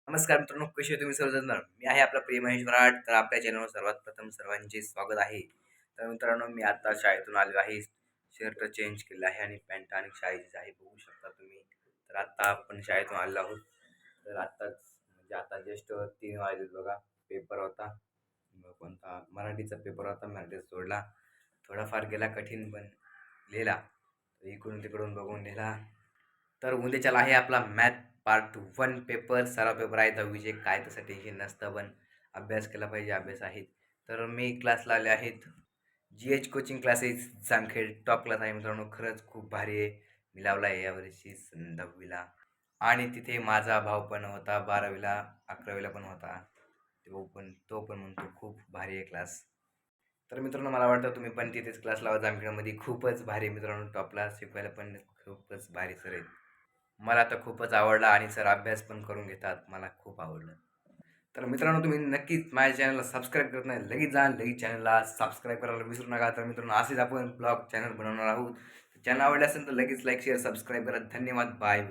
नमस्कार मित्रांनो, कसे आहे तुम्ही सर्वजण? मी आहे आपला प्रिय महेश मराठ. तर आपल्या चॅनलवर सर्वात प्रथम सर्वांचे स्वागत आहे. तर मित्रांनो, मी आता शाळेतून आलो आहे. शर्ट चेंज केलं आहे आणि पॅन्ट आणि शाळेचीच आहे, बघू शकता तुम्ही. तर आता आपण शाळेतून आलेलो आहोत. तर आत्ताच म्हणजे आता जस्ट 3 वाजलेत बघा. पेपर होता. कोणता मराठीचा पेपर होता. मराठीत सोडला. थोडाफार गेला कठीण, पण लिहिला. इकडून तिकडून बघून लिहिला. तर उद्याच्याला आहे आपला मॅथ पार्ट 1 पेपर. सराव पेपर आहे 10वीचे. काय तसं टेन्शन नसतं, पण अभ्यास केला पाहिजे, अभ्यास आहेत. तर मी क्लासला आले आहेत. GH coaching classes Jamkhed top class आहे मित्रांनो. खरंच खूप भारी आहे. मी लावला आहे यावर्षी 10वीला. आणि तिथे माझा भाऊ पण होता 12वीला, 11वीला पण होता. तो पण म्हणतो खूप भारी आहे क्लास. तर मित्रांनो, मला वाटतं तुम्ही पण तिथेच क्लास लावा जामखेडमध्ये. खूपच भारी आहे मित्रांनो, टॉपला शिकवायला पण खूपच भारी सर आहेत. मला तर खूपच आवडला आणि सर अभ्यास पण करून घेतात. मला खूप आवडलं. तर मित्रांनो, तुम्ही नक्कीच माझ्या चॅनलला सबस्क्राईब करत नाही, लगेच जा, लगेच चॅनलला सबस्क्राईब करायला विसरू नका. तर मित्रांनो, असेच आपण ब्लॉग चॅनल बनवणार आहोत. चॅनल आवडले असेल तर लगेच लाईक, शेअर, सबस्क्राईब करा. धन्यवाद. बाय.